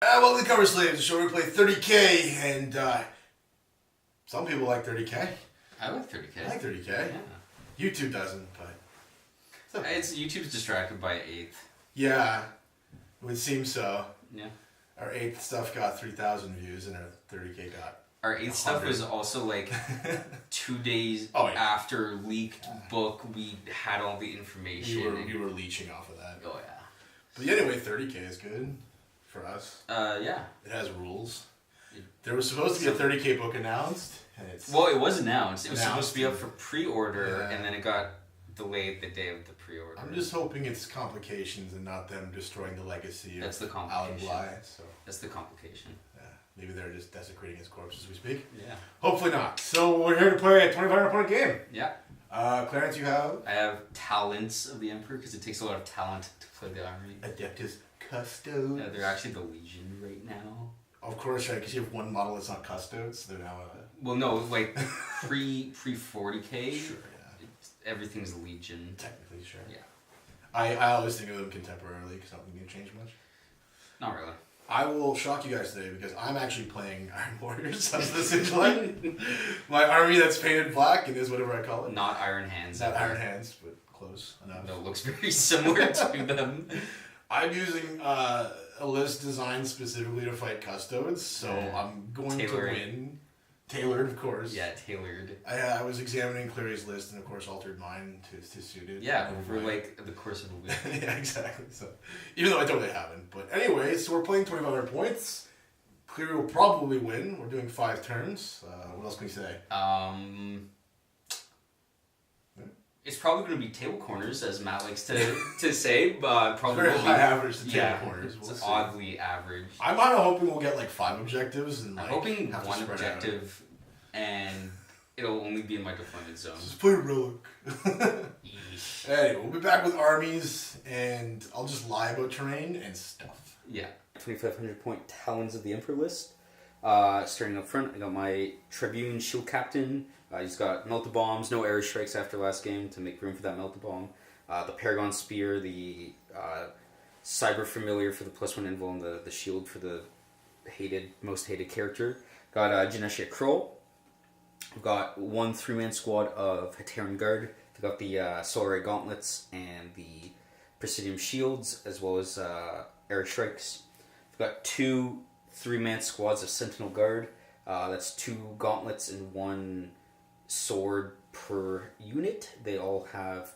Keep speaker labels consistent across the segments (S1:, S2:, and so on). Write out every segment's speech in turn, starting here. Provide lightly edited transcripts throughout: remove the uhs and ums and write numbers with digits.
S1: Welcome to Cover Slaves, the show where we play 30k, and some people like 30k.
S2: I like 30k.
S1: I like 30k.
S2: Yeah.
S1: YouTube doesn't, but...
S2: YouTube's distracted by 8th.
S1: Yeah, it would seem so.
S2: Yeah.
S1: Our 8th stuff got 3,000 views, and our 30k got...
S2: Our 8th stuff was also like 2 days after leaked book. We had all the information.
S1: You were leeching off of that.
S2: Oh, yeah.
S1: But anyway, 30k is good for us.
S2: Yeah.
S1: It has rules. There was supposed to be a 30k book announced, and it's...
S2: Well, it was announced. It was supposed to be up for pre-order, and then it got delayed the day of the pre-order.
S1: I'm just hoping it's complications and not them destroying the legacy
S2: That's
S1: of
S2: the complication.
S1: Alan Bly. So.
S2: That's the complication.
S1: Yeah. Maybe they're just desecrating his corpse as we speak.
S2: Yeah.
S1: Hopefully not. So we're here to play a 2,500 point game.
S2: Yeah.
S1: Clarence, you have?
S2: I have Talents of the Emperor because it takes a lot of talent to play the army.
S1: Adeptus Custodes.
S2: Yeah, they're actually the Legion right now.
S1: Of course, right, because you have one model that's not Custodes, so they're now
S2: Well, no, like pre 40k.
S1: Sure, yeah.
S2: Everything's Legion.
S1: Technically, sure.
S2: Yeah.
S1: I always think of them contemporarily because I don't think they change much.
S2: Not really.
S1: I will shock you guys today because I'm actually playing Iron Warriors as the Sigilite. My army that's painted black and is whatever I call it.
S2: Not Iron Hands.
S1: Not Iron Hands, but close enough.
S2: No, it looks very similar to them.
S1: I'm using a list designed specifically to fight Custodes, so I'm going to win. Tailored, of course.
S2: Yeah, tailored.
S1: I was examining Clary's list and, of course, altered mine to suit it.
S2: Yeah, over like the course of a week.
S1: Yeah, exactly. So, even though I totally haven't. But anyway, so we're playing 2,500 points. Clary will probably win. We're doing 5 turns. What else can we say?
S2: It's probably going to be table corners, as Matt likes to say, but probably
S1: very high average to table corners.
S2: It's oddly average.
S1: I'm kind of hoping we'll get like 5 objectives and
S2: I'm hoping one objective, and it'll only be in my deployment zone.
S1: Just play Relic. Anyway, we'll be back with armies, and I'll just lie about terrain and stuff.
S2: Yeah.
S3: 2,500 point Talons of the Emperor list. Starting up front, I got my Tribune Shield Captain. He's got Melta Bombs, no air strikes after last game to make room for that Melta Bomb. The Paragon Spear, the Cyber Familiar for the +1 invul, and the shield for the most hated character. Got Genesia Kroll. I've got 1 3-man squad of Hateran Guard. I've got the Solar Gauntlets and the Presidium Shields, as well as air strikes. I've got 2 3-man squads of Sentinel Guard. That's 2 gauntlets and 1 sword per unit. They all have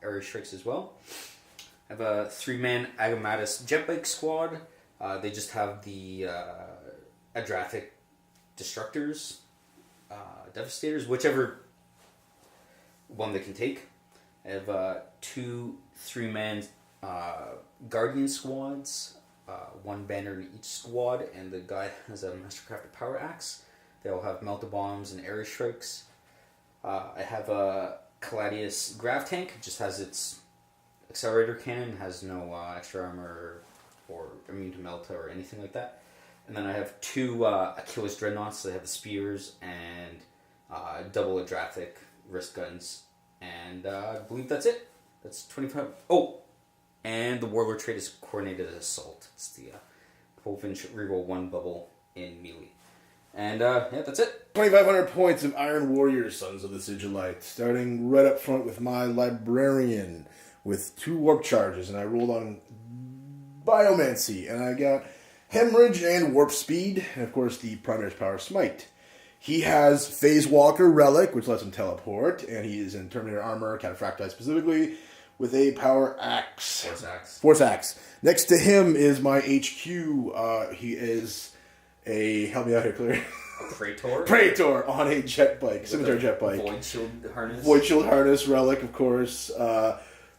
S3: air strikes as well. I have a 3-man Agamatus Jetbike squad. They just have the Adrathic Destructors, Devastators, whichever one they can take. I have 2 3-man Guardian squads. 1 banner in each squad, and the guy has a Mastercrafted Power Axe. They all have Melta Bombs and air strikes. I have a Caladius Grav Tank. It just has its accelerator cannon, has no extra armor or immune to Melta or anything like that. And then I have 2 Achilles Dreadnoughts. They have the spears and double Adrathic wrist guns. And I believe that's it. That's 25. Oh! And the Warlord trait is Coordinated Assault. It's the Wolfinch reroll 1 bubble in melee. And yeah, that's it.
S1: 2,500 points of Iron Warriors, Sons of the Sigilite. Starting right up front with my Librarian with 2 warp charges. And I rolled on Biomancy. And I got Hemorrhage and Warp Speed. And of course the Primary's Power Smite. He has Phase Walker Relic, which lets him teleport. And he is in Terminator Armor, Cataphracti specifically, with a Power Axe. Force Axe. Next to him is my HQ. He is a... Help me out here, Claire.
S3: A Praetor?
S1: Praetor on a jet bike. Scimitar jet bike.
S3: Void Shield Harness.
S1: Void Shield Harness, Relic, of course.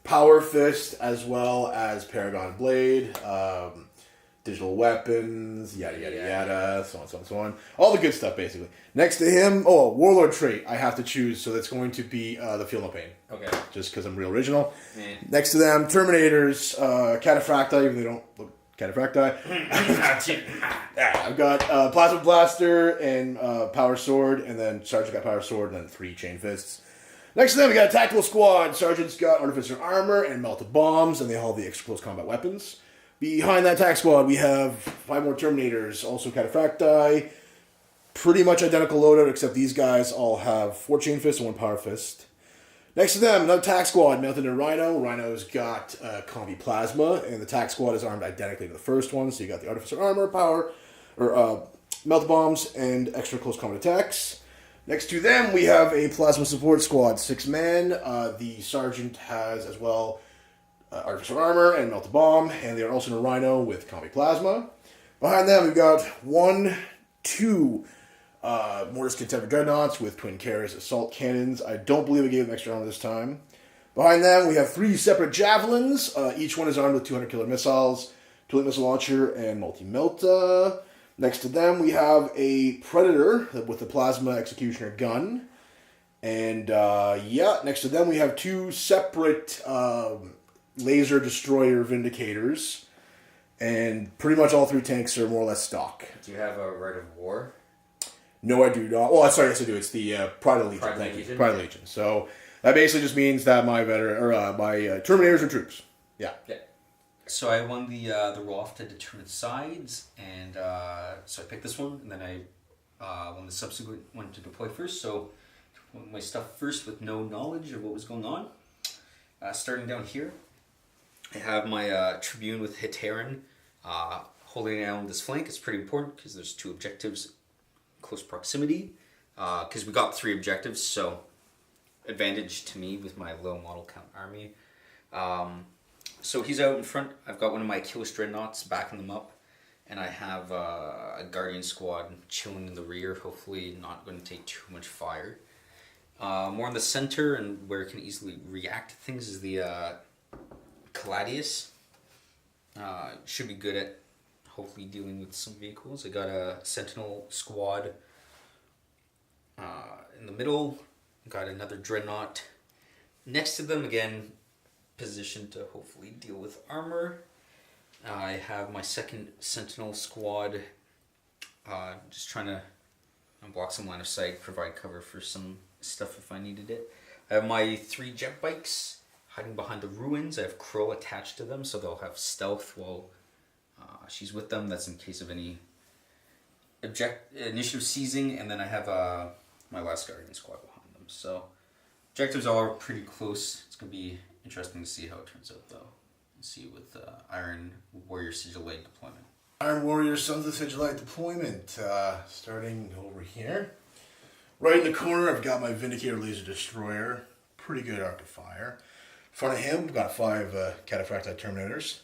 S1: Power Fist, as well as Paragon Blade. Digital weapons, yada yada yada, so on, so on, so on. All the good stuff, basically. Next to him, Warlord trait I have to choose, so that's going to be the Feel No Pain.
S3: Okay.
S1: Just because I'm real original. Next to them, Terminators, Cataphracti, even though they don't look Cataphracti. I've got Plasma Blaster and Power Sword, and then Sergeant got Power Sword, and then 3 Chain Fists. Next to them, we got a Tactical Squad. Sergeant's got Artificer Armor and Melta Bombs, and they all have the extra close combat weapons. Behind that attack squad, we have 5 more Terminators, also Cataphracti. Pretty much identical loadout, except these guys all have 4 Chain Fists and 1 Power Fist. Next to them, another attack squad, mounted in Rhino. Rhino's got Combi Plasma, and the attack squad is armed identically to the first one. So you got the Artificer Armor, Power, or Melt Bombs, and extra close combat attacks. Next to them, we have a Plasma Support Squad, 6 men. The Sergeant has as well Artificer Armor and Melt Bomb, and they are also in a Rhino with Combi Plasma. Behind them, we've got 2 Mortis Contemptor Dreadnoughts with Twin Carriers Assault Cannons. I don't believe I gave them extra armor this time. Behind them, we have 3 separate Javelins. Each one is armed with 200 killer missiles, Twin Missile Launcher, and Multi-Melta. Next to them, we have a Predator with a Plasma Executioner Gun. And, next to them, we have 2 separate Laser Destroyer Vindicators. And pretty much all 3 tanks are more or less stock.
S3: Do you have a Rite of War?
S1: No, I do not. Well, sorry, yes, I do. It's the Pride of Legion. Thank you. Pride of Legion. So that basically just means that my Terminators are troops. Yeah.
S2: So I won the roll off to determine sides, and so I picked this one, and then I won the subsequent one to deploy first. So I won my stuff first with no knowledge of what was going on. Starting down here, I have my Tribune with Heteran holding down this flank. It's pretty important because there's 2 objectives. Close proximity, because we got 3 objectives, so advantage to me with my low model count army. So he's out in front. I've got one of my Achilles Dreadnoughts backing them up, and I have a Guardian squad chilling in the rear, hopefully not going to take too much fire. More in the center and where it can easily react to things is the Caladius. Should be good at hopefully dealing with some vehicles. I got a Sentinel squad in the middle. Got another Dreadnought next to them, again positioned to hopefully deal with armor. I have my second Sentinel squad just trying to block some line of sight, provide cover for some stuff if I needed it. I have my 3 jet bikes hiding behind the ruins. I have Crow attached to them, so they'll have stealth while she's with them. That's in case of any initiative seizing. And then I have my last Guardian squad behind them. So objectives are pretty close. It's going to be interesting to see how it turns out, though. Let's see with Iron Warrior Sigilite deployment.
S1: Iron Warrior Sons of the Sigilite deployment. Starting over here. Right in the corner, I've got my Vindicator Laser Destroyer. Pretty good arc of fire. In front of him, I've got 5 Cataphracti Terminators.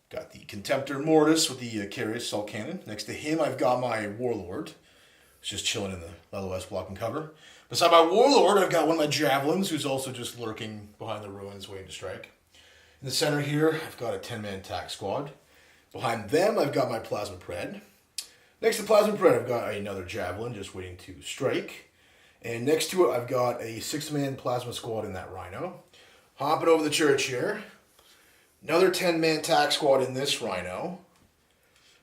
S1: Got the Contemptor Mortis with the Carriers Assault Cannon. Next to him, I've got my Warlord. Who's just chilling in the LOS blocking cover. Beside my Warlord, I've got one of my Javelins, who's also just lurking behind the ruins waiting to strike. In the center here, I've got a 10-man attack squad. Behind them, I've got my Plasma Pred. Next to Plasma Pred, I've got another Javelin just waiting to strike. And next to it, I've got a 6-man Plasma squad in that Rhino. Hopping over the church here. Another 10-man attack squad in this Rhino.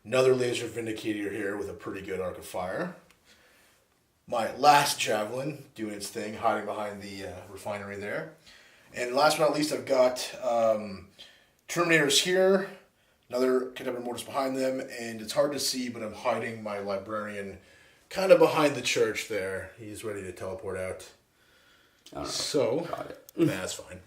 S1: Another Laser Vindicator here with a pretty good arc of fire. My last Javelin doing its thing, hiding behind the refinery there. And last but not least, I've got Terminators here. Another Contemptor Mortis behind them. And it's hard to see, but I'm hiding my Librarian kind of behind the church there. He's ready to teleport out. So, that's fine.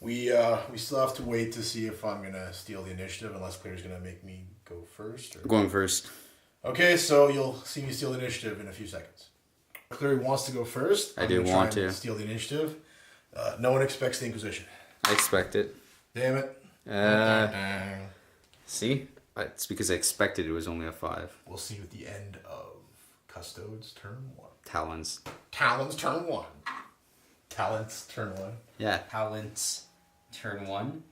S1: We still have to wait to see if I'm going to steal the initiative, unless player's going to make me go first. Or...
S3: Going first.
S1: Okay, so you'll see me steal the initiative in a few seconds. Clary wants to go first.
S3: I do want to.
S1: Steal the initiative. No one expects the Inquisition.
S3: I expect it.
S1: Damn it.
S3: See? It's because I expected it was only a 5.
S1: We'll see you at the end of Custodes turn 1.
S3: Talons.
S1: Talons turn 1. Talents turn 1.
S3: Yeah.
S2: Talents turn 1.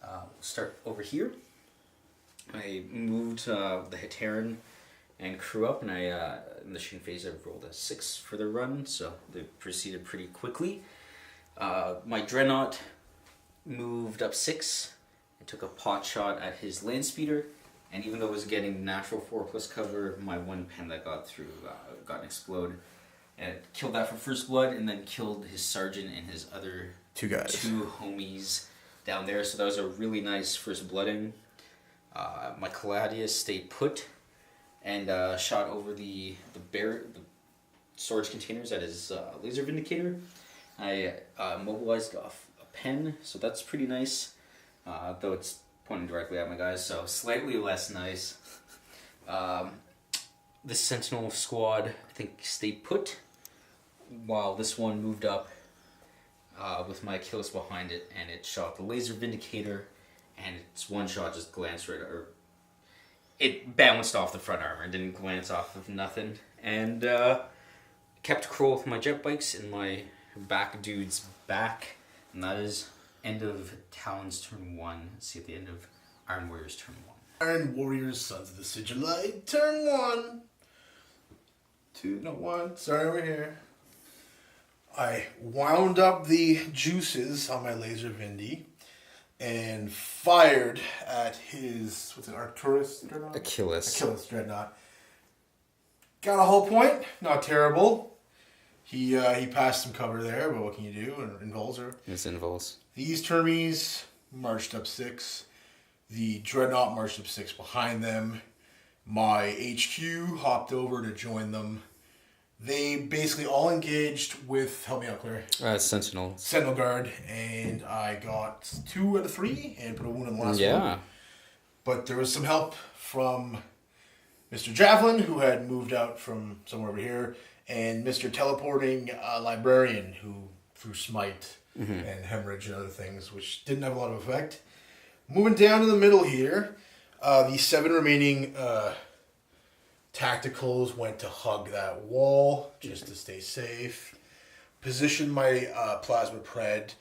S2: We'll start over here. I moved the Heteran and crew up, and I in the shooting phase I rolled a 6 for the run, so they proceeded pretty quickly. My Dreadnought moved up 6 and took a pot shot at his land speeder, and even though it was getting natural 4+ cover, my one pen that got through got an explode, and it killed that for first blood, and then killed his sergeant and his other
S1: 2 guys.
S2: 2 homies down there. So that was a really nice first blooding
S3: My Caladius stayed put and shot over the storage containers at his laser vindicator. I mobilized off a pen, so that's pretty nice. Though it's pointing directly at my guys, so slightly less nice. This Sentinel squad, I think, stayed put, while this one moved up with my Achilles behind it, and it shot the laser vindicator, and its one shot just glanced right, or it bounced off the front armor, didn't glance off of nothing, and kept Kroll with my jet bikes in my back dude's back, and that is end of Talons turn 1. See at the end of Iron Warriors turn 1.
S1: Iron Warriors, Sons of the Sigilite, turn 1. 2, no 1. Sorry, over here. I wound up the juices on my laser Vindy and fired at his, what's it, Arcturus Dreadnought? Achilles Dreadnought. Got a whole point, not terrible. He passed some cover there, but what can you do? Invulser.
S3: It's Invuls.
S1: These Termies marched up 6. The Dreadnought marched up 6 behind them. My HQ hopped over to join them. They basically all engaged with, help me out, Claire.
S3: Sentinel
S1: Guard, and I got 2 out of 3 and put a wound on the last one.
S3: Yeah.
S1: But there was some help from Mr. Javelin, who had moved out from somewhere over here, and Mr. Teleporting Librarian, who threw Smite and Hemorrhage and other things, which didn't have a lot of effect. Moving down to the middle here, the 7 remaining tacticals went to hug that wall just to stay safe. Positioned my plasma pred,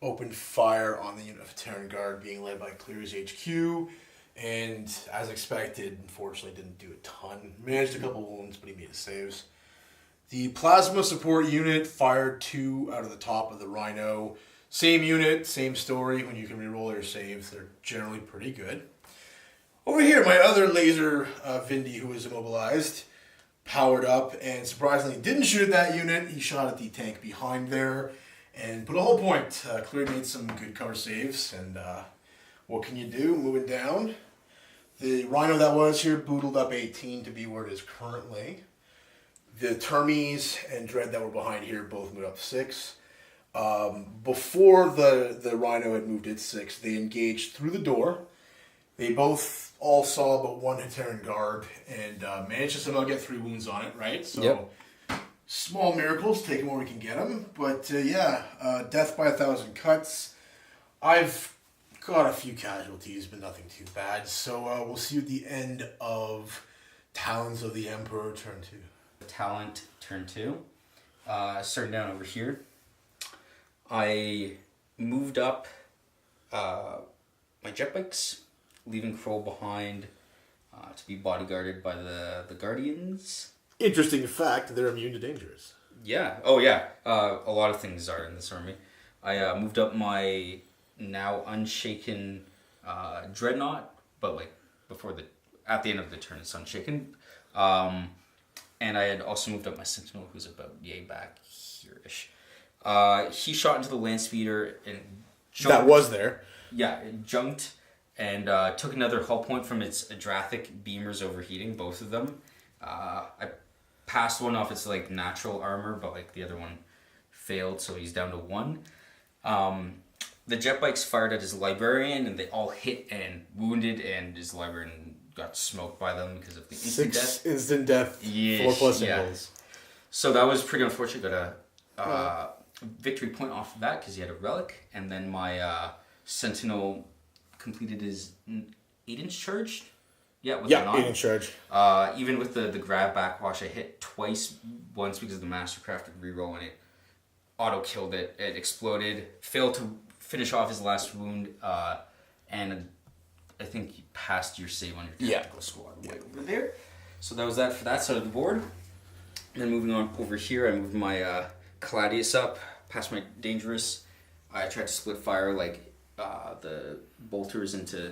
S1: opened fire on the unit of Terran Guard being led by Clear's HQ, and as expected, unfortunately didn't do a ton. Managed a couple wounds, but he made his saves. The plasma support unit fired 2 out of the top of the Rhino. Same unit, same story. When you can reroll your saves, they're generally pretty good. Over here, my other laser Vindy, who was immobilized, powered up and surprisingly didn't shoot at that unit. He shot at the tank behind there and put a whole point. Clearly made some good cover saves, and what can you do? Moving down. The Rhino that was here bootled up 18 to be where it is currently. The Termies and Dread that were behind here both moved up 6. Before the Rhino had moved at 6, they engaged through the door. They both all saw but one Terran Guard and managed to somehow get 3 wounds on it, right? So,
S3: yep.
S1: Small miracles, take them where we can get them. But death by 1,000 cuts. I've got a few casualties, but nothing too bad. So we'll see you at the end of Talons of the Emperor turn 2.
S3: Talent turn 2. Starting down over here. I moved up my jet bikes, leaving Kroll behind to be bodyguarded by the Guardians.
S1: Interesting fact, they're immune to dangers.
S3: Yeah. Oh, yeah. A lot of things are in this army. I moved up my now unshaken Dreadnought, but at the end of the turn it's unshaken. And I had also moved up my Sentinel, who's about yay back here-ish. He shot into the land speeder and jumped.
S1: That was there.
S3: Yeah, it jumped and took another hull point from its Adrathic beamers overheating, both of them. I passed one off its natural armor, but the other one failed, so he's down to 1. The jet bikes fired at his librarian, and they all hit and wounded, and his librarian got smoked by them because of the instant death.
S1: 6 instant death, 4+ singles.
S3: So that was pretty unfortunate. Got a victory point off of that because he had a relic, and then my Sentinel completed his 8-inch charge. Yeah, with the
S1: 8-inch charge.
S3: Even with the grab backwash, I hit twice. Once because of the Mastercrafted reroll, and it auto killed it. It exploded. Failed to finish off his last wound, and I think you passed your save on your tactical squad way over there. So that was that for that side of the board. And then moving on over here, I moved my Caladius up, past my Dangerous. I tried to split fire the bolters into the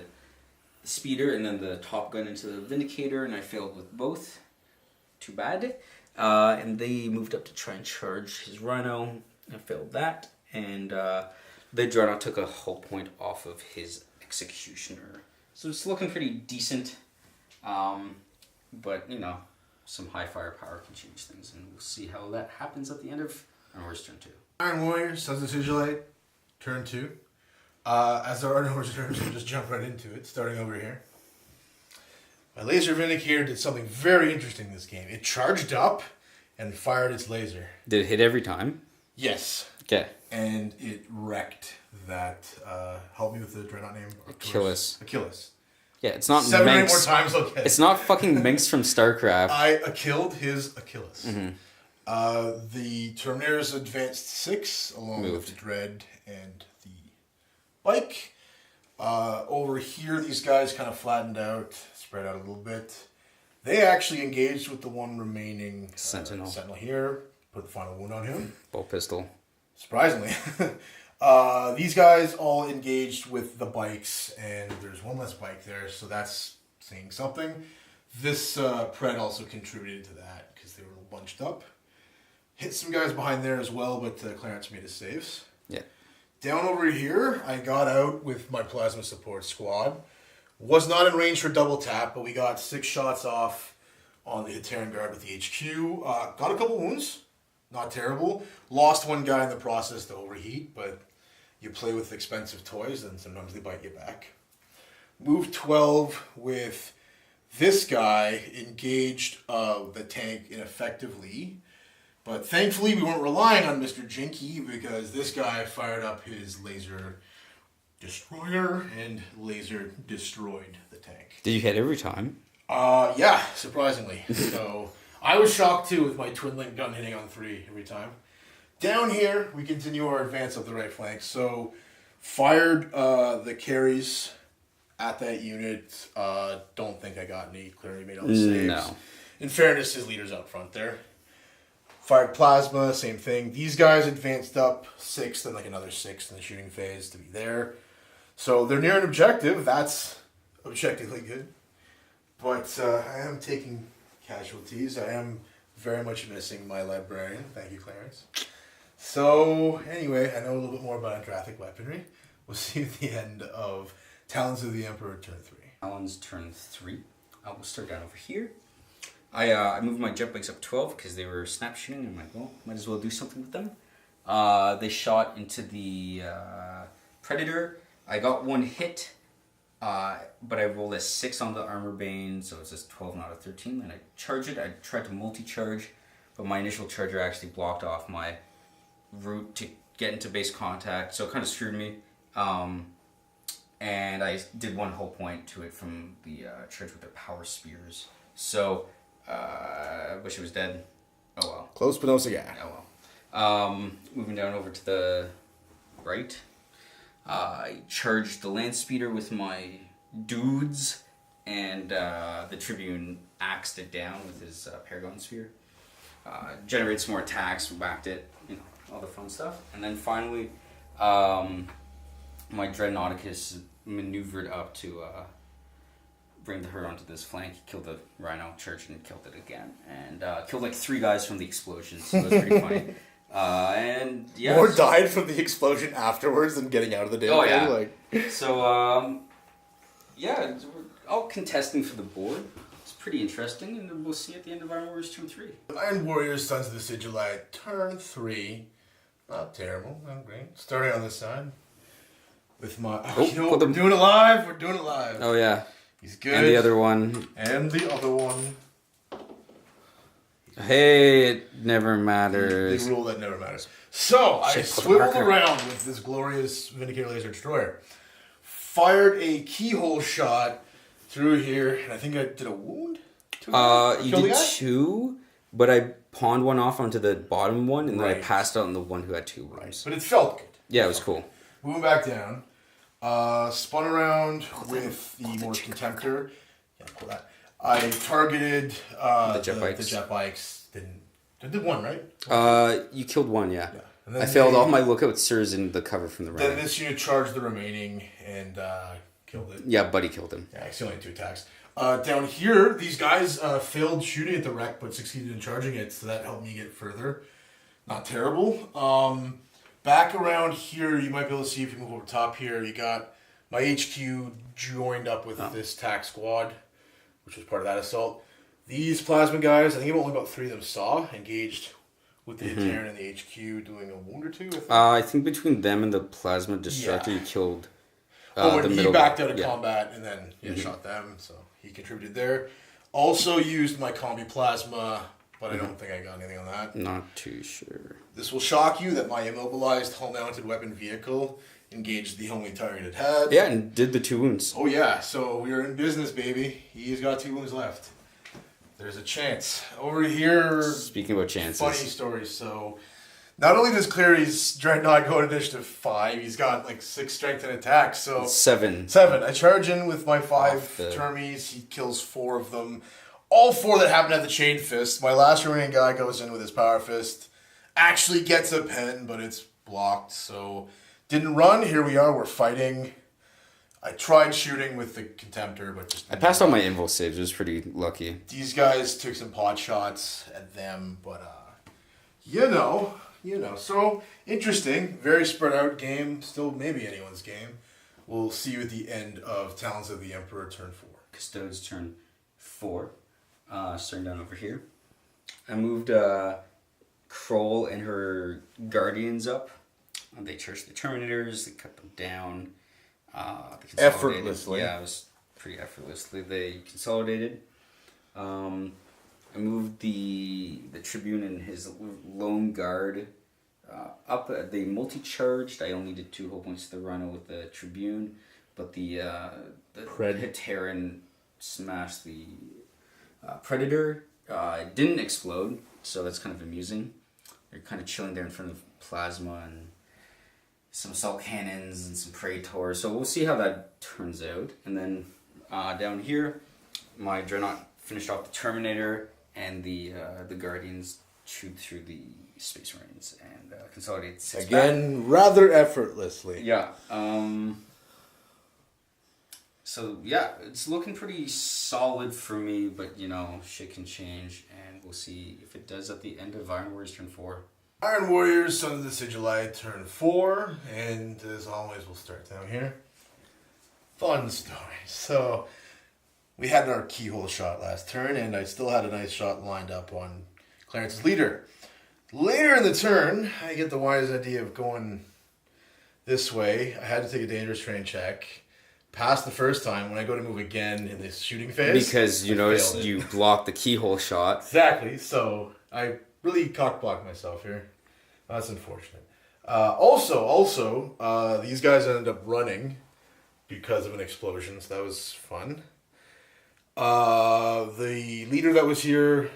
S3: speeder and then the top gun into the Vindicator, and I failed with both. Too bad. And they moved up to try and charge his Rhino. I failed that. And the Dreadnought took a hull point off of his Executioner.
S2: So it's looking pretty decent. But, you know, some high firepower can change things, and we'll see how that happens at the end of Iron Warriors turn 2.
S1: Iron Warriors, Sons of Sigilite, turn 2. As there are no reserves, we'll just jump right into it, starting over here. My Laser Vindicator did something very interesting this game. It charged up and fired its laser.
S3: Did it hit every time?
S1: Yes.
S3: Okay.
S1: And it wrecked that. Help me with the dreadnought name.
S3: Achilles. Yeah, it's not
S1: 7 or 8
S3: Minx.
S1: more times, okay.
S3: It's not fucking Minx from StarCraft.
S1: I killed his Achilles.
S3: Mm-hmm.
S1: The Terminators advanced 6, along with the Dread and the Bike. Over here, these guys kind of flattened out, spread out a little bit. They actually engaged with the one remaining Sentinel here. Put the final wound on him.
S3: Bow pistol.
S1: Surprisingly. These guys all engaged with the bikes, and there's one less bike there, so that's saying something. This Pred also contributed to that, because they were all bunched up. Hit some guys behind there as well, but Clarence made his saves.
S3: Yeah.
S1: Down over here, I got out with my plasma support squad. Was not in range for double tap, but we got 6 shots off on the Terran guard with the HQ. Got a couple wounds. Not terrible. Lost one guy in the process to overheat, but you play with expensive toys and sometimes they bite you back. Move 12 with this guy, engaged the tank ineffectively. But thankfully we weren't relying on Mr. Jinky, because this guy fired up his laser destroyer and laser destroyed the tank.
S3: Did you hit every time?
S1: Yeah, surprisingly. So I was shocked too with my twin link gun hitting on 3 every time. Down here, we continue our advance up the right flank. So fired the carries at that unit. Don't think I got any. Clearly made all the saves.
S3: No.
S1: In fairness, his leader's out front there. Fired plasma, same thing. These guys advanced up 6, then like another 6 in the shooting phase to be there. So they're near an objective. That's objectively good. But I am taking casualties. I am very much missing my librarian. Thank you, Clarence. So, anyway, I know a little bit more about Andrathic weaponry. We'll see you at the end of Talons of the Emperor turn 3.
S2: Talons turn 3. We'll start down over here. I moved my jet bikes up 12 because they were snap shooting. I'm like, well, might as well do something with them. They shot into the Predator. I got one hit, but I rolled a 6 on the armor bane, so it's just 12 out of 13. Then I charged it. I tried to multi-charge, but my initial charger actually blocked off my route to get into base contact, so it kind of screwed me. And I did 1 hull point to it from the charge with their power spears. So, I wish it was dead. Oh well.
S1: Close but no cigar.
S2: Oh well. Moving down over to the right. I charged the land speeder with my dudes, and the Tribune axed it down with his Paragon Sphere. Generated some more attacks, whacked it, you know, all the fun stuff. And then finally, my Dreadnoughticus maneuvered up to bring the herd onto this flank. He killed the Rhino, charged and killed it again. And killed like 3 guys from the explosion, so it was pretty funny. And yeah.
S1: More died from the explosion afterwards than getting out of the damn
S2: Oh,
S1: thing.
S2: yeah.
S1: Like.
S2: So, yeah, we're all contesting for the board. It's pretty interesting, and we'll see at the end of Iron Warriors 2 and 3.
S1: Iron Warriors, Sons of the Sigilite, turn 3. Not terrible, not great. Starting on this side. With my... we're doing it live. We're doing it live.
S3: Oh, yeah.
S1: He's good.
S3: And the other one.
S1: And the other one.
S3: Hey, it never matters.
S1: The rule that never matters. So, I swiveled around with this glorious Vindicator Laser Destroyer. Fired a keyhole shot through here, and I think I did a wound?
S3: You did 2, but I pawned one off onto the bottom one, and then I passed out on the one who had 2 wounds.
S1: Right. But it felt good.
S3: Yeah, it was cool.
S1: Moving back down. Spun around with the more Contemptor. Yeah, pull that. I targeted the jet bikes. Did 1, right?
S3: You killed 1, yeah.
S1: And then
S3: I failed all my lookout sirs in the cover from the right.
S1: Then this unit charged the remaining and killed it.
S3: Yeah, Buddy killed him.
S1: Yeah, actually only 2 attacks. Down here, these guys failed shooting at the wreck, but succeeded in charging it, so that helped me get further. Not terrible. Back around here, you might be able to see if you move over top here, you got My HQ joined up with this tack squad, which was part of that assault. These plasma guys, I think only about 3 of them saw, engaged with the Terran and the HQ doing a wound or 2.
S3: I think between them and the plasma destructor, you killed.
S1: And he backed out of combat and then shot them, so he contributed there. Also used my combi plasma, but I don't think I got anything on that.
S3: Not too sure.
S1: This will shock you that my immobilized hull-mounted weapon vehicle engaged the only target it had.
S3: Yeah, and did the 2 wounds.
S1: Oh yeah, so we're in business, baby. He's got 2 wounds left. There's a chance. Over here...
S3: Speaking about chances.
S1: Funny story, so... Not only does Clary's Dreadnought go to initiative 5, he's got like 6 strength and attack, so...
S3: 7.
S1: 7. I charge in with my 5 Termies, he kills 4 of them. All 4 that happen to have the Chain Fist. My last remaining guy goes in with his Power Fist. Actually gets a pen, but it's blocked, so... Didn't run, here we are, we're fighting... I tried shooting with the Contemptor, but just...
S3: I passed all my invo saves. It was pretty lucky.
S1: These guys took some pot shots at them, but, you know. So, interesting. Very spread out game. Still maybe anyone's game. We'll see you at the end of Talons of the Emperor, turn 4.
S2: Custode's turn 4. Starting down over here. I moved Kroll and her Guardians up. They charged the Terminators. They cut them down.
S1: Effortlessly.
S2: Yeah, it was pretty effortlessly. They consolidated. I moved the Tribune and his lone guard up. They multi-charged. I only did 2 whole points to the Rhino with the Tribune, but the Terran smashed the Predator. It didn't explode, so that's kind of amusing. They're kind of chilling there in front of Plasma and some assault cannons and some Praetors, so we'll see how that turns out. And then down here, my Dreadnought finished off the Terminator, and the Guardians chewed through the Space Marines and consolidated 6
S1: Again,
S2: back.
S1: rather effortlessly.
S2: Yeah. So yeah, it's looking pretty solid for me, but shit can change, and we'll see if it does at the end of Iron Warriors turn 4.
S1: Iron Warriors, Sons of the Sigilite, turn 4, and as always, we'll start down here. Fun story. So, we had our keyhole shot last turn, and I still had a nice shot lined up on Clarence's leader. Later in the turn, I get the wise idea of going this way. I had to take a dangerous terrain check. Passed the first time. When I go to move again in this shooting phase,
S3: because you noticed you blocked the keyhole shot.
S1: Exactly. So I really cock-blocked myself here. That's unfortunate. Also, these guys ended up running because of an explosion, so that was fun. The leader that was here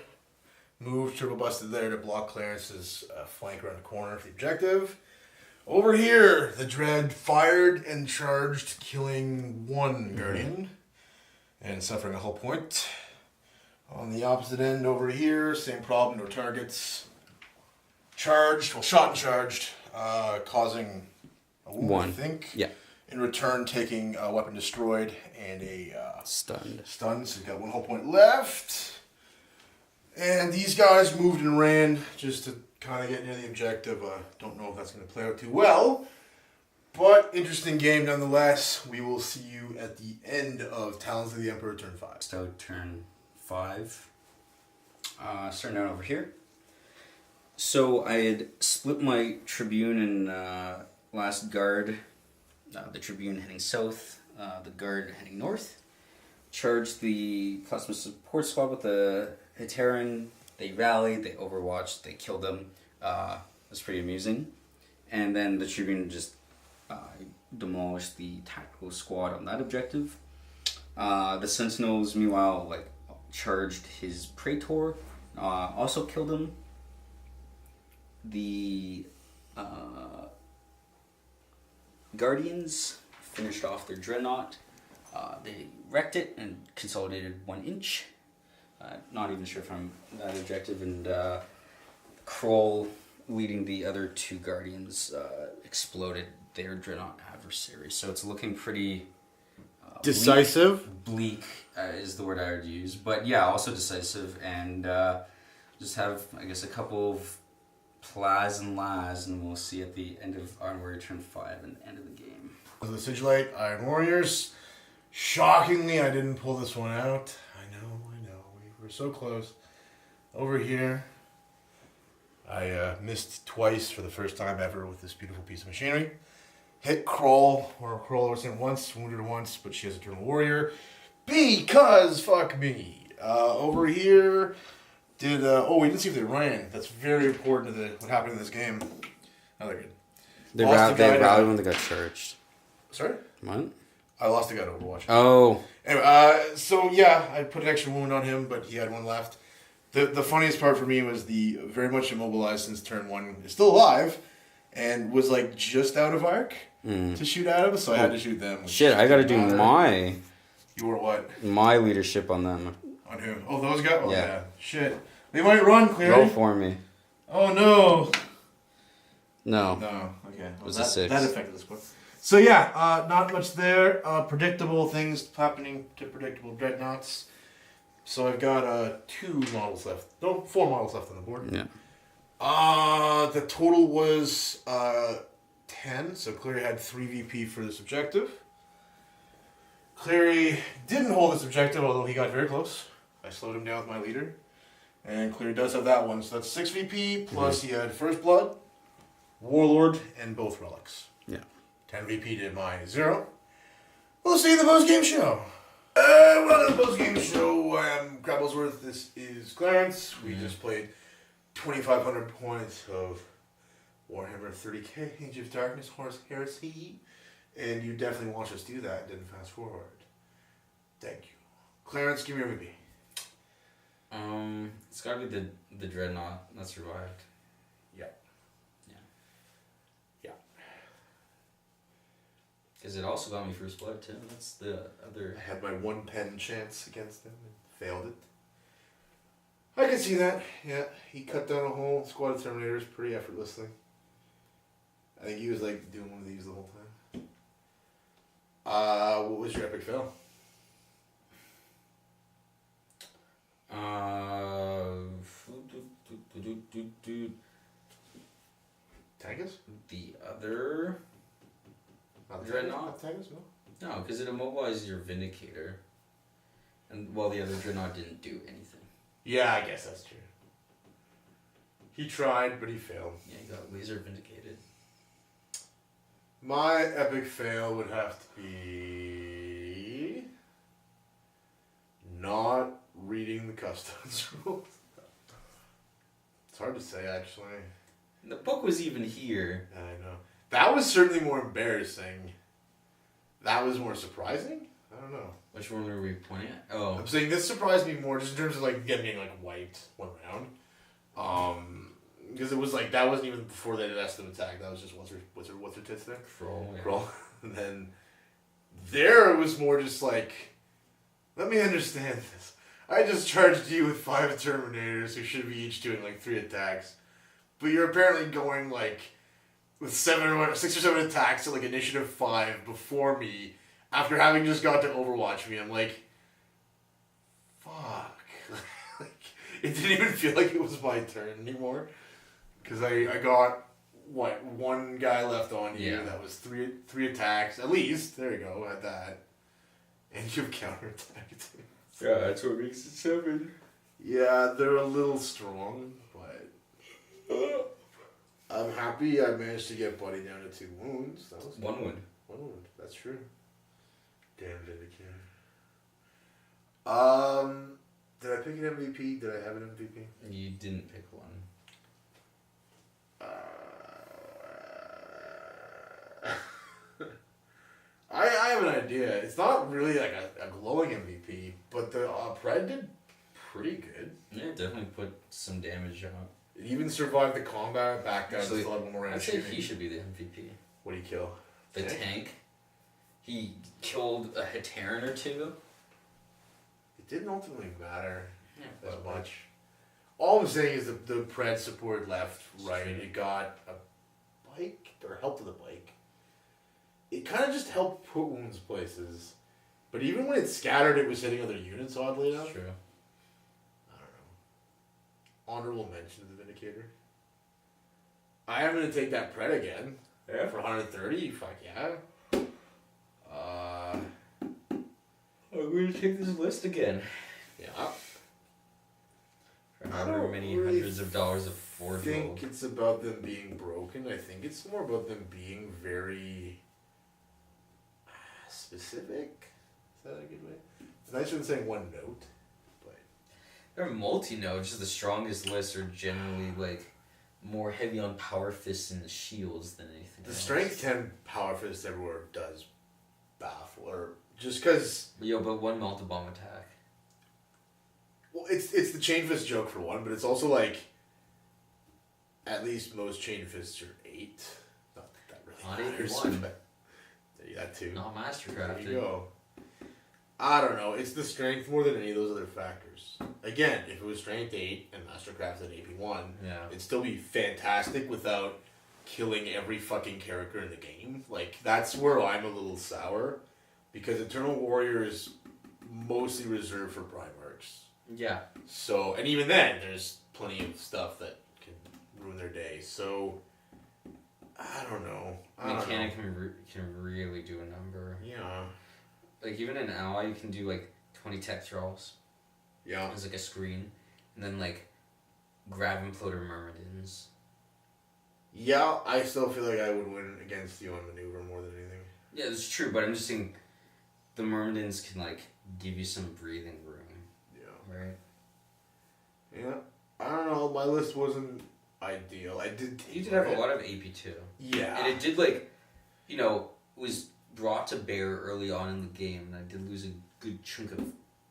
S1: moved turbo busted there to block Clarence's flank around the corner for the objective. Over here, the Dread fired and charged, killing 1 Guardian and suffering a hull point. On the opposite end over here, same problem, no targets. Shot and charged, causing a wound,
S3: 1.
S1: I think.
S3: Yeah.
S1: In return, taking a weapon destroyed and a
S3: Stunned.
S1: so he's got 1 hull point left. And these guys moved and ran just to kind of get near the objective. Don't know if that's going to play out too well. But interesting game nonetheless. We will see you at the end of Talons of the Emperor turn 5.
S2: So turn 5. Starting out over here. So I had split my Tribune and last guard. The Tribune heading south, the guard heading north. Charged the Plasma Support Squad with the Heteran. They rallied, they overwatched, they killed them. It was pretty amusing. And then the Tribune just demolished the tactical squad on that objective. The Sentinels, meanwhile, charged his Praetor, also killed him. The Guardians finished off their Dreadnought. They wrecked it and consolidated 1 inch. Not even sure if I'm that objective. And Kroll, leading the other 2 Guardians, exploded their Dreadnought adversary. So it's looking pretty...
S1: Decisive?
S2: Bleak is the word I would use. But yeah, also decisive. And just have, I guess, a couple of Plas and Las, and we'll see at the end of Iron Warrior turn 5 and the end of the game.
S1: The Sigilite Iron Warriors. Shockingly, I didn't pull this one out. I know. We were so close. Over here, I missed twice for the first time ever with this beautiful piece of machinery. Hit Crawl, or Crawl was hit once, wounded her once, but she has Eternal Warrior. Because, fuck me. Over here, we didn't see if they ran. That's very important to what happened in this game. Oh, they're good.
S3: They rallied when they got charged.
S1: Sorry?
S3: What?
S1: I lost a guy to Overwatch.
S3: Oh.
S1: Anyway, I put an extra wound on him, but he had one left. The funniest part for me was the very much immobilized since turn 1 is still alive, and was like just out of arc to shoot at him, so I had to shoot them.
S3: Shit, I gotta do my...
S1: You were what?
S3: My leadership on them.
S1: On who? Oh, those guys? Oh,
S3: Yeah.
S1: Shit. They might run, Clary.
S3: Roll for me.
S1: Oh, no.
S3: No.
S1: No, okay.
S3: It was a 6.
S1: That affected this one. So yeah, not much there. Predictable things happening to predictable dreadnoughts. So I've got 2 models left. No, 4 models left on the board.
S3: Yeah.
S1: The total was 10. So Clary had 3 VP for this objective. Clary didn't hold this objective, although he got very close. I slowed him down with my leader. And Clary does have that one. So that's 6 VP, plus he had First Blood, Warlord, and both relics.
S3: Yeah.
S1: 10 VP did mine. 0. We'll see you in the post-game show. Welcome to the post-game show. I'm Crabz. This is Clarence. We just played 2,500 points of Warhammer 30k, Age of Darkness, Horus Heresy. And you definitely watched us do that. Didn't fast forward. Thank you. Clarence, give me your VP.
S3: It's gotta be the Dreadnought that survived.
S1: Yeah.
S3: Because it also got me First Blood too. That's the other...
S1: I had my 1 pen chance against him and failed it. I can see that. Yeah, he cut down a whole squad of Terminators pretty effortlessly. I think he was like doing one of these the whole time. What was your epic fail? Tangus?
S3: The other...
S1: Not
S3: Dreadnought?
S1: Tangus, no.
S3: No, because it immobilizes your Vindicator. And while the other Dreadnought didn't do anything.
S1: Yeah, I guess that's true. He tried, but he failed.
S3: Yeah, he got laser vindicated.
S1: My epic fail would have to be not reading the customs rules. It's hard to say, actually.
S3: The book was even here.
S1: I know. That was certainly more embarrassing. That was more surprising? I don't know.
S3: Which one were we pointing at? Oh.
S1: I'm saying this surprised me more just in terms of like getting like wiped one round. Because it was like that wasn't even before they did Estim attack. That was just what's her tits there?
S3: Kroll. Yeah.
S1: Kroll. And then there it was more just like, let me understand this. I just charged you with 5 Terminators who should be each doing like 3 attacks, but you're apparently going like with 6 or 7 attacks at like initiative 5 before me after having just got to Overwatch me. I'm like, fuck. Like, it didn't even feel like it was my turn anymore. Because I got, 1 guy left on you.
S3: Yeah.
S1: That was 3 attacks. At least. There you go. At that. And you've counterattacked.
S3: Yeah, that's what makes it 7.
S1: Yeah, they're a little strong, but I'm happy I managed to get Buddy down to 2 wounds. That was
S3: 1 wound.
S1: 1 wound. That's true. Damn Vindicator. Did I pick an MVP? Did I have an MVP?
S3: You didn't pick one.
S1: I have an idea. It's not really like a glowing MVP, but the Pred did pretty good.
S3: Yeah, definitely put some damage on.
S1: It even survived the combat, backed out,
S3: Actually,
S1: still had 1 more round
S3: I'd
S1: of
S3: say
S1: shooting.
S3: he should be the MVP.
S1: What did he kill?
S3: The tank. He killed a Hetaran or 2.
S1: It didn't ultimately matter
S3: Yeah,
S1: as much. All I'm saying is the Pred support left, right. It got a bike, or helped with a bike. It kind of just helped put wounds places. But even when it scattered, it was hitting other units oddly enough.
S3: True.
S1: I don't know. Honorable mention to the Vindicator. I am going to take that Pred again.
S3: Yeah.
S1: For 130, fuck yeah.
S3: I'm going to take this list again.
S1: Yeah.
S3: For however many hundreds of dollars of Forge
S1: I
S3: Roll.
S1: think it's about them being broken. I think it's more about them being very specific. Is that a good way? It's nicer than saying one note. But
S3: They're multi-note, just the strongest lists are generally like more heavy on power fists and shields than anything
S1: the
S3: else.
S1: strength 10 power fist everywhere does baffle, or just because.
S3: Yo, but one melt bomb attack.
S1: Well, it's the chain fist joke for one, but it's also like. At least most chain fists are 8. Not that really
S3: Not
S1: matters.
S3: 81.
S1: But that too.
S3: Not
S1: There
S3: Mastercrafted.
S1: you go. I don't know. It's the strength more than any of those other factors. Again, if it was strength 8 and Mastercraft at AP1,
S3: Yeah.
S1: it'd still be fantastic without killing every fucking character in the game. Like, that's where I'm a little sour. Because Eternal Warrior is mostly reserved for Primarchs.
S3: Yeah.
S1: So, and even then, there's plenty of stuff that can ruin their day. So, I don't know.
S3: Mechanic can really do a number.
S1: Yeah.
S3: Like, even in ally, you can do, like, 20 tech thralls.
S1: Yeah.
S3: As, like, a screen. And then, like, grab imploder myrmidons.
S1: Yeah, I still feel like I would win against you on maneuver more than anything.
S3: Yeah, it's true, but I'm just saying the myrmidons can, like, give you some breathing room.
S1: Yeah.
S3: Right?
S1: Yeah. I don't know. My list wasn't ideal. I did take
S3: You did have a lot of AP2.
S1: Yeah.
S3: And it did, like, you know, was brought to bear early on in the game, and I did lose a good chunk of.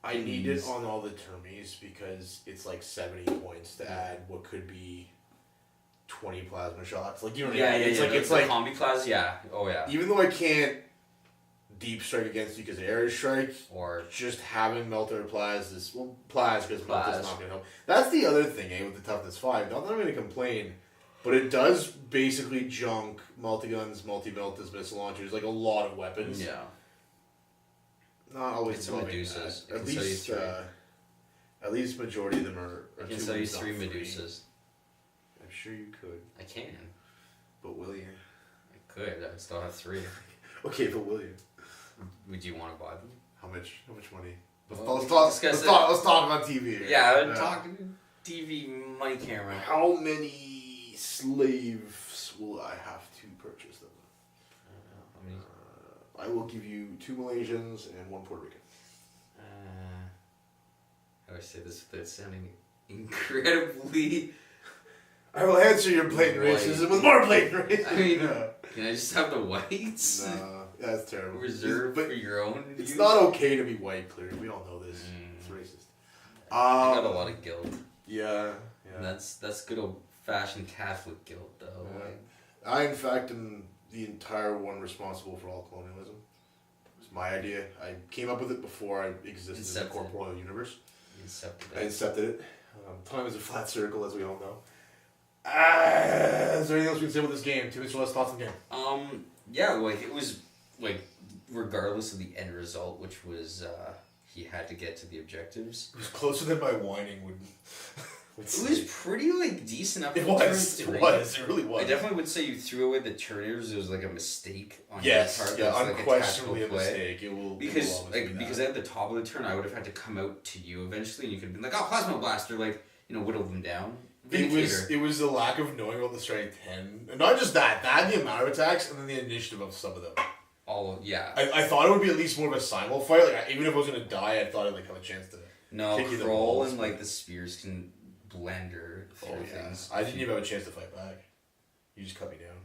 S1: I need it on all the termies because it's like 70 points to add what could be 20 plasma shots. Like, you know what I mean? It's like
S3: combi class, yeah. Oh, yeah.
S1: even though I can't deep strike against you because of air strike,
S3: Or
S1: just having melter Plaz is Plaz because Melter's
S3: Plaz.
S1: not gonna help. That's the other thing, with the toughness 5. Not that I'm gonna complain, but it does basically junk multi-guns, multi-meltas, missile launchers, like a lot of weapons.
S3: yeah.
S1: Not always
S3: Get some
S1: loving
S3: Medusas.
S1: that.
S3: It can sell you 3.
S1: At least majority of them are
S3: I can
S1: two
S3: sell you
S1: wins, not
S3: 3
S1: three.
S3: Medusas.
S1: I'm sure you could,
S3: I can.
S1: but will you?
S3: I could. I would still have 3.
S1: Okay, but will you?
S3: Would you want to buy them?
S1: How much money?
S3: Well,
S1: Let's talk on TV here.
S3: Yeah, I'm talking TV money camera.
S1: How many slaves will I have to purchase them?
S3: How many?
S1: I will give you 2 Malaysians and 1 Puerto Rican.
S3: How do I say this without sounding incredibly...
S1: I will answer your blatant
S3: White.
S1: racism with more blatant racism.
S3: I mean,
S1: no.
S3: can I just have the whites?
S1: Nah, that's terrible.
S3: Reserved
S1: But
S3: for your own
S1: it's
S3: use?
S1: not okay to be white, clearly. We all know this. It's racist.
S3: I got a lot of guilt.
S1: Yeah.
S3: And that's good old fashioned Catholic guilt, though.
S1: Yeah.
S3: Like,
S1: I, in fact, am the entire one responsible for all colonialism. It was my idea. I came up with it before I existed in the corporeal universe. I incepted it. Time is a flat circle, as we all know. Is there anything else we can say about this game? 2 minutes or less thoughts on the game?
S3: Yeah, like, it was, like, regardless of the end result, which was, he had to get to the objectives.
S1: It was closer than my whining would
S3: It was pretty, like, decent up
S1: It
S3: until
S1: was.
S3: turn 3.
S1: It really was.
S3: I definitely would say you threw away the turners. It was like a mistake on
S1: Yes,
S3: your part.
S1: yeah,
S3: It was, like,
S1: unquestionably a
S3: tactical play.
S1: mistake. It will
S3: Because
S1: always be
S3: like
S1: that.
S3: because at the top of the turn, I would have had to come out to you eventually, and you could have been like, "Oh, plasma blaster!" Like, you know, whittle them down. Vindicator.
S1: It was the lack of knowing about the strength 10. And not just that, the amount of attacks, and then the initiative of some of them.
S3: Yeah.
S1: I thought it would be at least more of a simul fight. Like, even if I was going to die, I thought I'd like have a chance to
S3: No,
S1: kick you in the
S3: Kroll
S1: balls.
S3: and like the spears can blender through things.
S1: I didn't even have a chance to fight back. You just cut me down.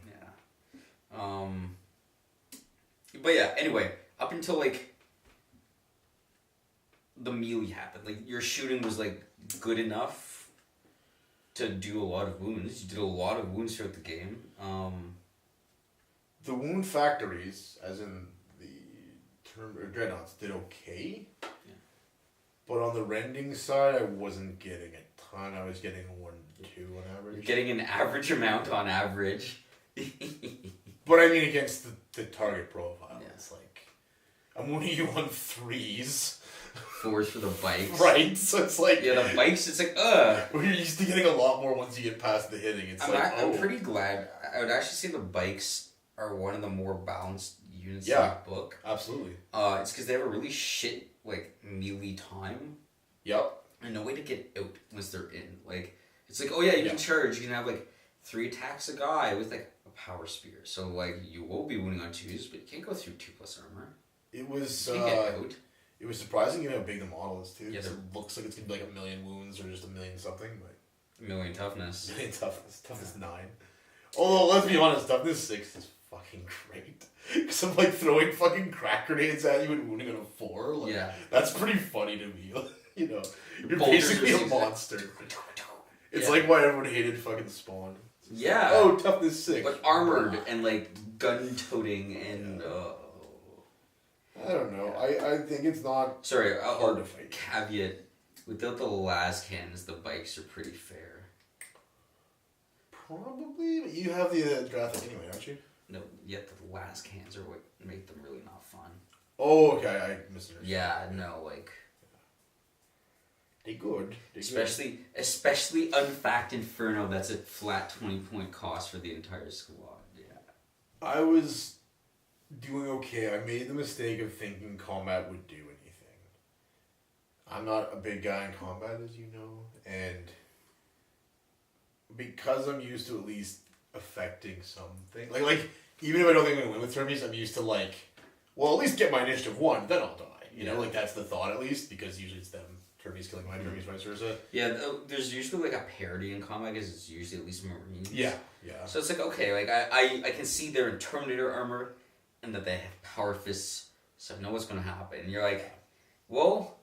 S3: Yeah. But yeah, anyway, up until like the melee happened, like your shooting was like good enough to do a lot of wounds. You did a lot of wounds throughout the game.
S1: The wound factories, as in the term or dreadnoughts, did okay.
S3: Yeah.
S1: But on the rending side, I wasn't getting a ton. I was getting 1, 2 on average.
S3: You're getting an average amount on average.
S1: But I mean, against the target profile,
S3: Yeah.
S1: it's like I'm winning you on 3s.
S3: 4s for the bikes.
S1: Right, so it's like
S3: Yeah, the bikes. It's like
S1: We're used to getting a lot more once you get past the hitting. It's
S3: I'm pretty glad. I would actually say the bikes are one of the more balanced
S2: units
S1: Yeah.
S2: in the book.
S1: Absolutely.
S2: It's because they have a really shit like melee time
S1: Yep.
S2: and no way to get out once they're in. Like it's like, oh yeah, you
S1: Yeah.
S2: can charge. You can have like 3 attacks a guy with like a power spear. So like you will be winning on 2s, but you can't go through 2+ armor.
S1: It was
S2: You can't get out.
S1: it was surprising how big the model is too.
S2: Yeah,
S1: 'Cause it looks like it's gonna be like 1,000,000 wounds or just 1,000,000 something, but
S2: 1,000,000 toughness.
S1: 1,000,000 toughness 9. Although let's be honest, toughness 6 is fucking great. Because I'm like throwing fucking crack grenades at you and wounding on a 4. Like,
S2: Yeah.
S1: that's pretty funny to me. You know, you're
S2: Bolters
S1: basically a
S2: receives
S1: monster. It's
S2: Yeah.
S1: like why everyone hated fucking Spawn.
S2: Yeah.
S1: Oh, toughness 6.
S2: But armored and like gun toting and
S1: I don't know. I think it's not
S2: sorry,
S1: hard to fight.
S2: caveat, without the las cannons, the bikes are pretty fair.
S1: Probably, but you have the graphic anyway, don't you?
S2: No, yet the las cans are what make them really not fun.
S1: Oh, okay, I misunderstood.
S2: Yeah, no, like
S1: They good.
S2: especially Unfact Inferno, that's a flat 20-point cost for the entire squad. Yeah.
S1: I was doing okay. I made the mistake of thinking combat would do anything. I'm not a big guy in combat, as you know, and because I'm used to at least affecting something, like even if I don't think I'm gonna win with Termies, I'm used to like, well, at least get my initiative 1, then I'll die. You know, like that's the thought at least, because usually it's them. Termies killing my Termies, vice versa.
S2: Yeah, there's usually like a parity in combat because it's usually at least Marines.
S1: Yeah.
S2: So it's like, okay, like I can see they're in Terminator armor and that they have power fists, so I know what's going to happen. And you're like, well,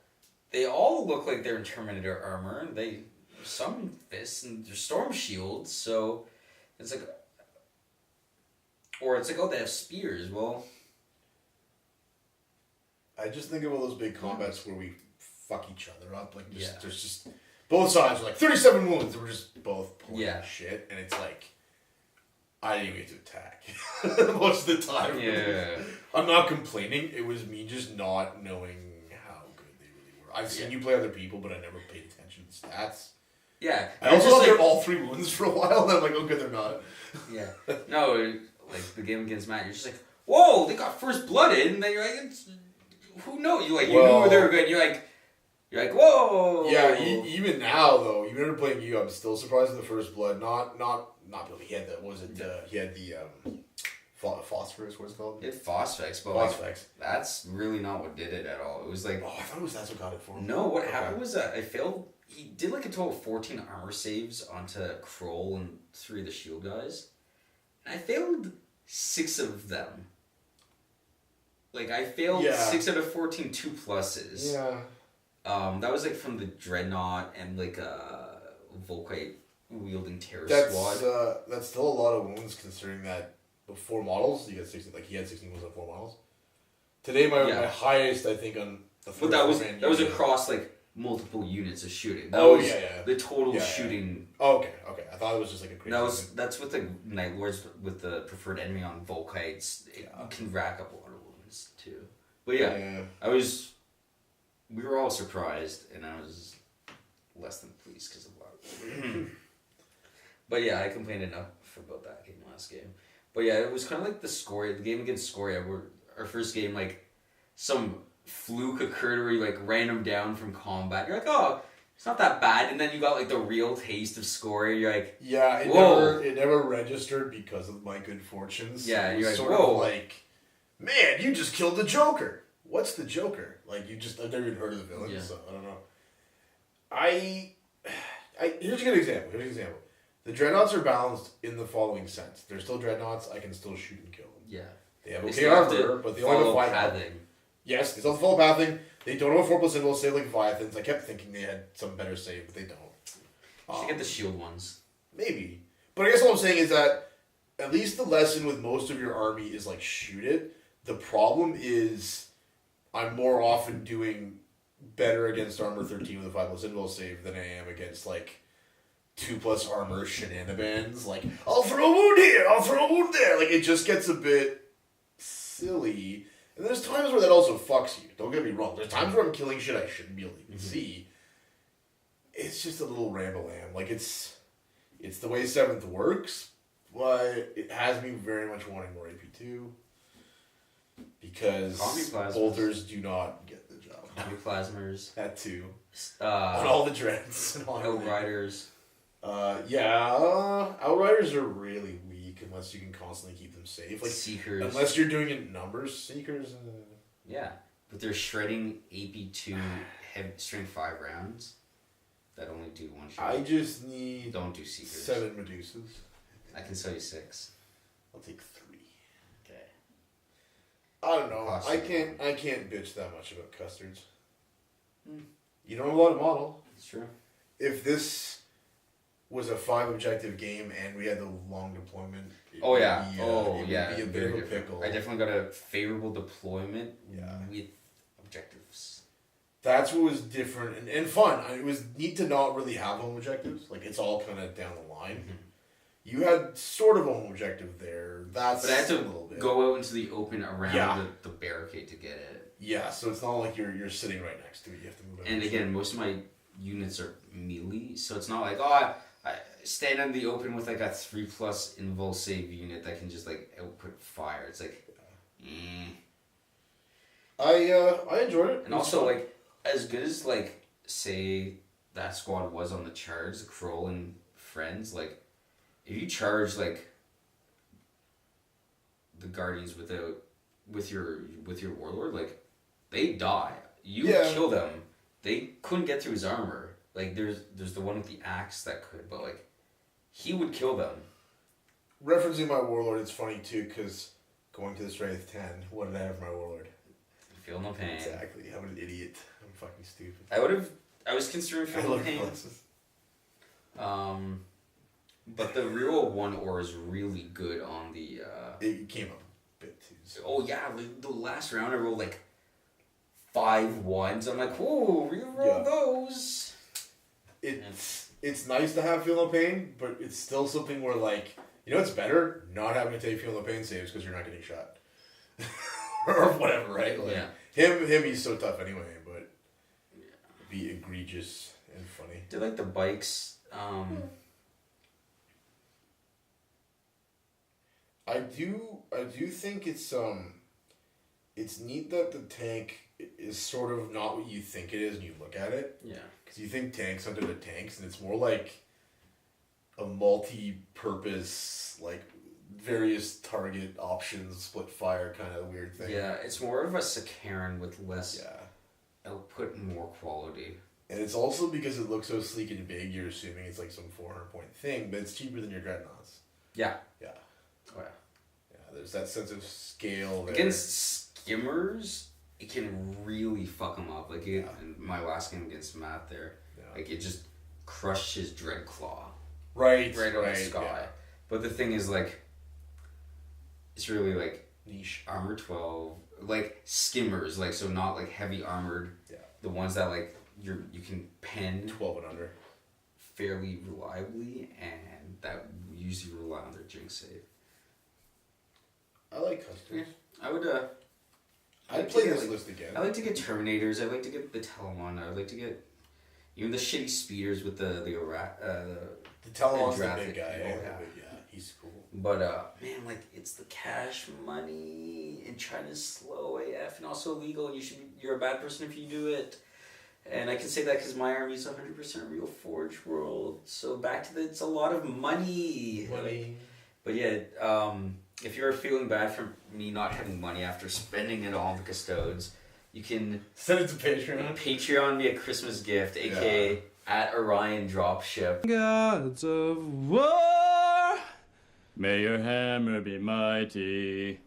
S2: they all look like they're in Terminator armor. They some fists and they're storm shields, so it's like, or it's like, oh, they have spears. Well,
S1: I just think of all those big combats where we fuck each other up. Like,
S2: Yeah.
S1: there's just both sides are like 37 wounds. And we're just both pulling
S2: Yeah.
S1: shit, and it's like I didn't even get to attack most of the time.
S2: yeah.
S1: I'm not complaining. It was me just not knowing how good they really were. I've seen you play other people, but I never paid attention to stats.
S2: Yeah.
S1: I also thought
S2: like,
S1: they were all 3 wounds for a while, and I'm like, okay, they're not.
S2: Yeah. No, like the game against Matt, you're just like, whoa, they got first blooded, and then you're like, who knows? You
S1: Well,
S2: knew they were good. You're like, whoa.
S1: Yeah, even now though, even after playing you, I'm still surprised with the first blood. Not really. He had the he had the phosphorus. What's it called?
S2: It phosphex, but
S1: Phosphex.
S2: that's really not what did it at all. It was like,
S1: Oh, I thought that's what got it for him.
S2: no, what happened was that I failed. He did like a total of 14 armor saves onto Kroll and 3 of the shield guys, and I failed 6 of them. Like I failed 6 out of 14 2+s.
S1: Yeah.
S2: That was like from the Dreadnought and like Volkite wielding terror
S1: That's
S2: squad.
S1: that's still a lot of wounds considering that with 4 models you get 16. Like he had 16 wounds on 4 models. Today my highest I think on the
S2: But that was across like multiple units of shooting. That was the total shooting.
S1: Oh, okay. I thought it was just like a crazy.
S2: That's with the Night Lords with the preferred enemy on Volkites. It can rack up a lot of wounds too. But we were all surprised, and I was less than pleased because of that. But yeah, I complained enough about that game last game. But yeah, it was kind of like the game against Scoria, where our first game, like, some fluke occurred where you, like, ran him down from combat. You're like, oh, it's not that bad. And then you got, like, the real taste of Scoria. You're like,
S1: yeah,
S2: whoa.
S1: It never registered because of my good fortunes.
S2: Yeah,
S1: it
S2: you're
S1: was
S2: like,
S1: sort
S2: whoa.
S1: of like, man, you just killed the Joker. What's the Joker? Like, I've never even heard of the villain, so I don't know. Here's a good example. The Dreadnoughts are balanced in the following sense. They're still Dreadnoughts, I can still shoot and kill them.
S2: Yeah.
S1: They have okay armor, but they only have 5 pathing. Yes, they still have full pathing. They don't have a 4+ invul save like Leviathans. I kept thinking they had some better save, but they don't.
S2: You should get the shield ones.
S1: Maybe. But I guess all I'm saying is that at least the lesson with most of your army is like shoot it. The problem is I'm more often doing better against armor 13 with a 5+ invul save than I am against like 2+ armor shenanigans. Like, I'll throw a wound here, I'll throw a wound there. Like, it just gets a bit silly. And there's times where that also fucks you. Don't get me wrong. There's times where I'm killing shit I shouldn't be able to even see. It's just a little ramble-am. Like, it's the way 7th works, but it has me very much wanting more AP2. because
S3: Combi plasmas.
S1: bolters do not get the job.
S3: Combi plasmers.
S1: That too. On all the dreads. And all
S3: Outriders.
S1: Outriders are really weak unless you can constantly keep them safe. Like
S3: Seekers.
S1: unless you're doing it in numbers. Seekers.
S3: Yeah, but they're shredding AP2 strength 5 rounds that only do one shot.
S1: I just need
S3: Don't do Seekers.
S1: 7 Medusas.
S3: I can sell you 6.
S1: I'll take 3.
S3: Okay.
S1: I don't know.
S3: Possibly.
S1: I can't bitch that much about custards.
S3: Hmm.
S1: You don't have a lot of model.
S3: It's true.
S1: If this was a 5 objective game and we had the long deployment, it
S3: Oh
S1: would
S3: yeah.
S1: be,
S3: Oh
S1: it
S3: yeah.
S1: would be a bit
S3: Very
S1: of a
S3: different.
S1: pickle.
S3: I definitely got a favorable deployment
S1: Yeah.
S3: with objectives.
S1: That's what was different and fun. It was neat to not really have home objectives. Like it's all kind of down the line.
S3: Mm-hmm.
S1: You had sort of a home objective there. That's
S3: But I had
S1: a
S3: to
S1: little bit.
S3: go out into the open around the barricade to get it.
S1: Yeah, so it's not like you're sitting right next to it. You have to move.
S3: And again, most of my units are melee, so it's not like I stand in the open with like a 3+ invul save unit that can just like output fire. It's like,
S1: I enjoyed it.
S3: And also like as good as like say that squad was on the charge, the Kroll and friends, like if you charge like the Guardians with your warlord, like they die. You kill them. They couldn't get through his armor. Like there's the one with the axe that could, but like he would kill them.
S1: Referencing my warlord, it's funny too because going to the strength 10, what did I have for my warlord?
S3: Feel no pain.
S1: Exactly. I'm an idiot. I'm fucking stupid.
S3: I was considering feel no pain. But the real 1 ore is really good on the.
S1: It came up a bit too. So.
S3: Oh yeah, like the last round I rolled like 5 1s. I'm like, whoa, reroll those.
S1: It's nice to have feel no pain, but it's still something where like it's better not having to take feel no pain saves because you're not getting shot or whatever, right? Like, him, he's so tough anyway, but be egregious and funny.
S3: Do like the bikes?
S1: I do think it's neat that the tank is sort of not what you think it is when you look at it.
S3: Yeah.
S1: Because you think tanks under the tanks, and it's more like a multi-purpose, like various target options, split fire kind of weird thing.
S3: Yeah, it's more of a Sakaran with less output and more quality.
S1: And it's also because it looks so sleek and big, you're assuming it's like some 400-point thing, but it's cheaper than your dreadnoughts.
S3: Yeah.
S1: Yeah.
S3: Oh yeah.
S1: Yeah, there's that sense of scale there.
S3: Against skimmers, it can really fuck them up. Like in my last game against Matt there, like it just crushed his Dreadclaw. Right out of the sky. Yeah. But the thing is, like, it's really like
S1: niche
S3: armor 12, like skimmers, like so not like heavy armored.
S1: Yeah.
S3: The ones that like you can pen
S1: 12 and under
S3: fairly reliably, and that usually rely on their jinx save.
S1: I like customs.
S3: Yeah. I would.
S1: I'd play this list again.
S3: I like to get Terminators. I like to get the Talon. I like to get even the shitty speeders with the
S1: Talon's the big guy. Yeah, he's cool.
S3: But man, like it's the cash money and China's slow AF and also illegal, and you're a bad person if you do it. And I can say that because my army's 100% real Forge World. So back to it's a lot of money. But yeah, if you're feeling bad for me not having money after spending it all on the custodes, you can
S1: send it to Patreon.
S3: Patreon me a Christmas gift, aka at Orion Dropship.
S4: Gods of War, may your hammer be mighty.